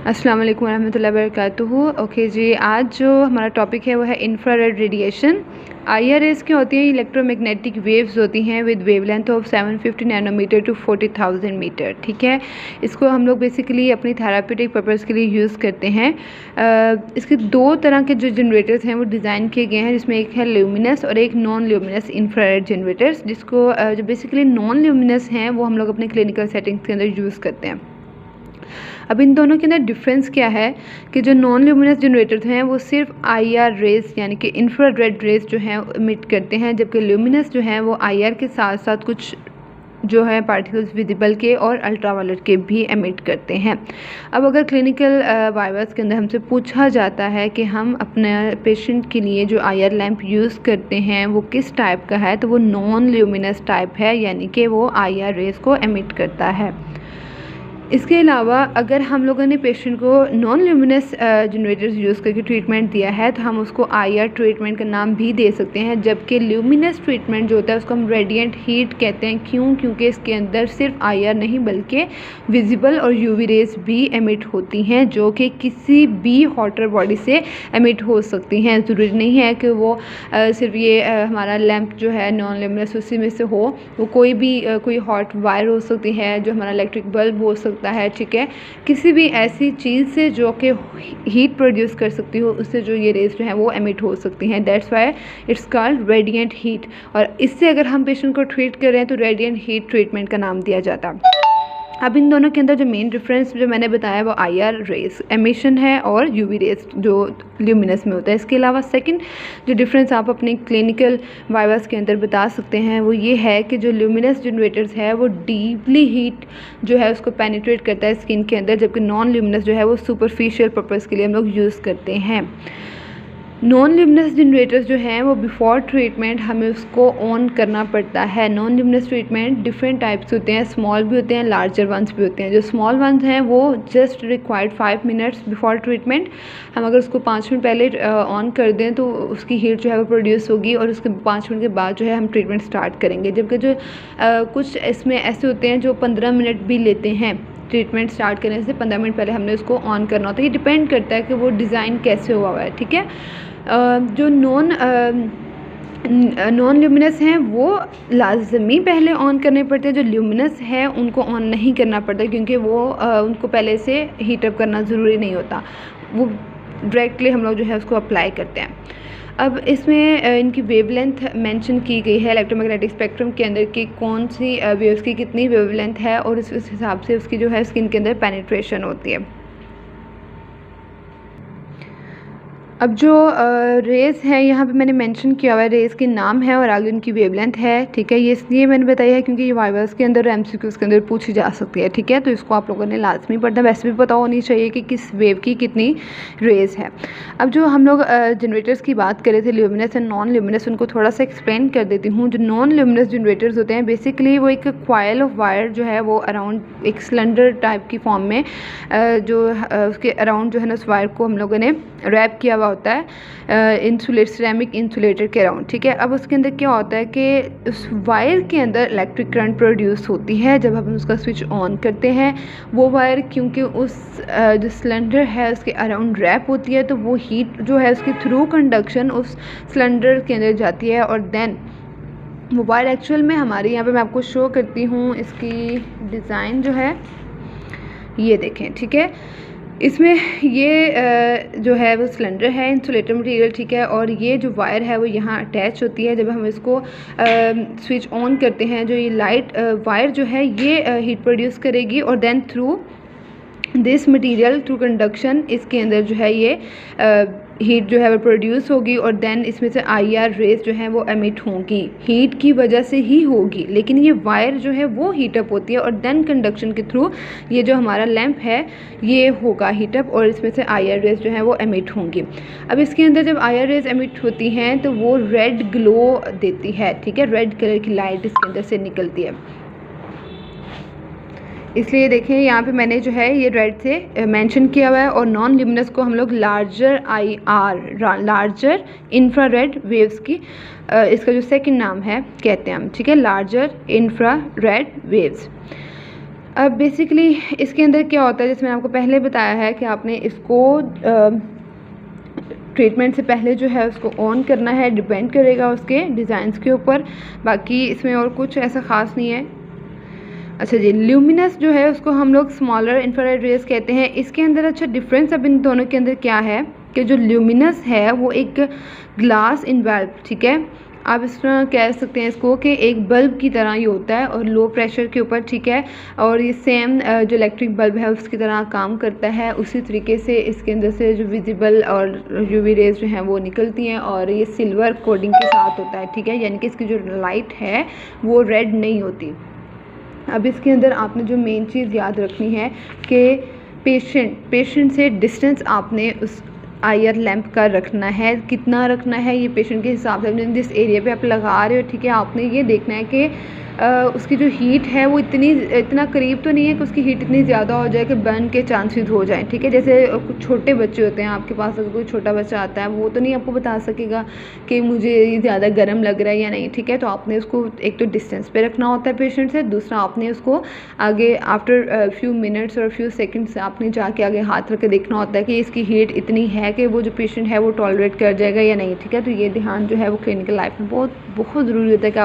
अस्सलाम वालेकुम रहमतुल्लाहि वबरकातुहू। ओके जी, आज जो हमारा टॉपिक है वो है इंफ्रारेड रेडिएशन। IRAs क्या होती हैं? इलेक्ट्रोमैग्नेटिक वेव्स होती हैं with wavelength of 750 nanometer to 40,000 meter. ठीक है, इसको हम लोग बेसिकली अपनी थेराप्यूटिक पर्पज़ के लिए यूज़ करते हैं। इसके दो तरह के जो जनरेटर्स हैं वो डिज़ाइन किए गए हैं, जिसमें एक है ल्यूमिनस और एक नॉन ल्यूमिनस इंफ्रारेड जनरेटर्स, जिसको जो बेसिकली नॉन ल्यूमिनस हैं वो हम लोग अपने क्लिनिकल सेटिंग्स के अंदर यूज़ करते हैं। अब इन दोनों के अंदर डिफरेंस क्या है कि जो नॉन ल्यूमिनस जनरेटर्स हैं वो सिर्फ IR रेज यानी कि इंफ्रारेड रेज जो हैं इमिट करते हैं, जबकि ल्यूमिनस जो हैं वो IR के साथ साथ कुछ जो है पार्टिकल्स विजिबल के और अल्ट्रावायलेट के भी एमिट करते हैं। अब अगर क्लिनिकल वाइवास के अंदर हमसे पूछा जाता है कि हम अपने पेशेंट के लिए जो IR लैंप यूज़ करते हैं वो किस टाइप का है, तो वो नॉन ल्यूमिनस टाइप है, यानी कि वो IR रेज को एमिट करता है। इसके अलावा अगर हम लोगों ने पेशेंट को नॉन ल्यूमिनस जनरेटर्स यूज़ करके ट्रीटमेंट दिया है तो हम उसको IR ट्रीटमेंट का नाम भी दे सकते हैं, जबकि ल्यूमिनस ट्रीटमेंट जो होता है उसको हम रेडिएंट हीट कहते हैं। क्यों? क्योंकि इसके अंदर सिर्फ IR नहीं बल्कि विजिबल और UV रेज भी एमिट होती हैं, जो कि किसी भी हॉटर बॉडी से एमिट हो सकती हैं। ज़रूरी नहीं है कि वो सिर्फ ये हमारा लैंप जो है नॉन ल्यूमिनस उसी में से हो, वो कोई भी कोई हॉट वायर हो सकती है, जो हमारा इलेक्ट्रिक बल्ब हो सकता है। ठीक है, किसी भी ऐसी चीज़ से जो कि हीट प्रोड्यूस कर सकती हो, उससे जो ये रेज जो है वो एमिट हो सकती हैं। That's why it's called radiant heat, और इससे अगर हम पेशेंट को ट्रीट कर रहे हैं तो रेडिएंट हीट ट्रीटमेंट का नाम दिया जाता है। अब इन दोनों के अंदर जो मेन डिफरेंस जो मैंने बताया वो IR रेज एमिशन है और UV रेज जो ल्यूमिनस में होता है। इसके अलावा सेकंड जो डिफरेंस आप अपने क्लिनिकल वाइवास के अंदर बता सकते हैं वो ये है कि जो ल्यूमिनस जनरेटर्स है वो डीपली हीट जो है उसको पेनिट्रेट करता है स्किन के अंदर, जबकि नॉन ल्यूमिनस जो है वो सुपरफिशियल पर्पज़ के लिए हम लोग यूज़ करते हैं। नॉन ल्यूमिनस जनरेटर्स जो हैं वो बिफोर ट्रीटमेंट हमें उसको ऑन करना पड़ता है। Non luminous treatment different types होते हैं, स्मॉल भी होते हैं, लार्जर वंस भी होते हैं। जो स्मॉल वंस हैं वो just required 5 minutes before treatment. हम अगर उसको 5 मिनट पहले ऑन कर दें तो उसकी हीट जो है वो प्रोड्यूस होगी और उसके 5 मिनट के बाद जो है हम ट्रीटमेंट स्टार्ट करेंगे। जबकि जो कुछ इसमें ऐसे होते हैं जो 15 मिनट भी लेते हैं। ट्रीटमेंट स्टार्ट करने से 15 मिनट पहले हमने उसको ऑन करना होता है। ये डिपेंड करता है कि वो डिज़ाइन कैसे हुआ है। ठीक है, जो नॉन ल्यूमिनस हैं वो लाजमी पहले ऑन करने पड़ते हैं। जो ल्यूमिनस है उनको ऑन नहीं करना पड़ता, क्योंकि वो उनको पहले से हीटअप करना ज़रूरी नहीं होता, वो डायरेक्टली हम लोग जो है उसको अप्लाई करते हैं। अब इसमें इनकी वेवलेंथ मेंशन की गई है इलेक्ट्रोमैग्नेटिक स्पेक्ट्रम के अंदर कि कौन सी वेव्स की कितनी वेवलेंथ है, और उस हिसाब से उसकी जो है स्किन के अंदर पेनिट्रेशन होती है। अब जो रेज़ है यहाँ पे मैंने मेंशन किया हुआ है, रेज़ के नाम है और आगे उनकी वेवलेंथ है। ठीक है, ये इसलिए मैंने बताया है क्योंकि ये वाइवास के अंदर MCQs के अंदर पूछी जा सकती है। ठीक है, तो इसको आप लोगों ने लाजमी पढ़ना, वैसे भी पता होनी चाहिए कि किस वेव की कितनी रेज़ है। अब जो हम लोग जनरेटर्स की बात कर रहे थे ल्यूमिनस एंड नॉन ल्यूमिनस, उनको थोड़ा सा एक्सप्लेन कर देती हूँ। जो नॉन ल्यूमिनस जनरेटर्स होते हैं बेसिकली वो एक कॉइल ऑफ वायर जो है वो अराउंड एक सिलेंडर टाइप की फॉर्म में जो उसके अराउंड जो है ना उस वायर को हम लोगों ने रैप किया हुआ होता है सिरेमिक इंसुलेटर के अराउंड। ठीक है, अब उसके अंदर क्या होता है कि उस वायर के अंदर इलेक्ट्रिक करंट प्रोड्यूस होती है। जब हम उसका स्विच ऑन करते हैं वो वायर क्योंकि उस जो सिलेंडर है उसके अराउंड रैप होती है, तो वो हीट जो है उसकी थ्रू कंडक्शन उस सिलेंडर के अंदर जाती है, और देन वो वायर एक्चुअल में हमारे यहाँ पे मैं आपको शो करती हूँ इसकी डिज़ाइन जो है, ये देखें। ठीक है, इसमें ये जो है वो सिलेंडर है इंसुलेटर मटेरियल। ठीक है, और ये जो वायर है वो यहाँ अटैच होती है। जब हम इसको स्विच ऑन करते हैं जो ये लाइट वायर जो है ये हीट प्रोड्यूस करेगी, और then through this material through conduction इसके अंदर जो है ये हीट जो है वो प्रोड्यूस होगी, और देन इसमें से IR रेज जो है वो एमिट होंगी, हीट की वजह से ही होगी। लेकिन ये वायर जो है वो हीटअप होती है और देन कंडक्शन के थ्रू ये जो हमारा लैंप है ये होगा हीटअप, और इसमें से IR रेज जो है वो एमिट होंगी। अब इसके अंदर जब IR रेज एमिट होती हैं तो वो रेड ग्लो देती है। ठीक है, रेड कलर की लाइट इसके अंदर से निकलती है। इसलिए देखें यहाँ पे मैंने जो है ये रेड से मेंशन किया हुआ है, और नॉन ल्यूमिनस को हम लोग larger IR larger infrared waves की इसका जो सेकंड नाम है कहते हैं हम। ठीक है, लार्जर इंफ्रारेड वेव्स। अब बेसिकली इसके अंदर क्या होता है, जैसे मैंने आपको पहले बताया है कि आपने इसको ट्रीटमेंट से पहले जो है उसको ऑन करना है, डिपेंड करेगा उसके डिज़ाइंस के ऊपर। बाकी इसमें और कुछ ऐसा ख़ास नहीं है। अच्छा जी, ल्यूमिनस जो है उसको हम लोग स्मॉलर इंफ्रारेड रेज कहते हैं। इसके अंदर अच्छा डिफरेंस अब इन दोनों के अंदर क्या है कि जो ल्यूमिनस है वो एक ग्लास इन बल्ब, ठीक है, आप इस तरह कह सकते हैं इसको कि एक बल्ब की तरह ही होता है और लो प्रेशर के ऊपर, ठीक है, और ये सेम जो इलेक्ट्रिक बल्ब है उसकी तरह काम करता है। उसी तरीके से इसके अंदर से जो विजिबल और यूवी रेज जो हैं वो निकलती हैं और ये सिल्वर कोटिंग के साथ होता है, ठीक है, यानी कि इसकी जो लाइट है वो रेड नहीं होती। अब इसके अंदर आपने जो मेन चीज़ याद रखनी है कि पेशेंट से डिस्टेंस आपने उस आईआर लैंप का रखना है। कितना रखना है ये पेशेंट के हिसाब से, जिस एरिया पे आप लगा रहे हो, ठीक है, आपने ये देखना है कि उसकी जो हीट है वो इतना करीब तो नहीं है कि उसकी हीट इतनी ज़्यादा हो जाए कि बर्न के चांसेस हो जाएं, ठीक है। जैसे कुछ छोटे बच्चे होते हैं आपके पास, अगर कोई छोटा बच्चा आता है वो तो नहीं आपको बता सकेगा कि मुझे ये ज़्यादा गर्म लग रहा है या नहीं, ठीक है। तो आपने उसको एक तो डिस्टेंस पे रखना होता है पेशेंट से, दूसरा आपने उसको आगे आफ्टर फ्यू मिनट्स और फ्यू सेकेंड्स आपने जाके आगे हाथ रख के देखना होता है कि इसकी हीट इतनी है कि वो जो पेशेंट है वो टॉलरेट कर जाएगा या नहीं, ठीक है। तो ये ध्यान जो है वो क्लिनिकल लाइफ में बहुत बहुत ज़रूरी होता है कि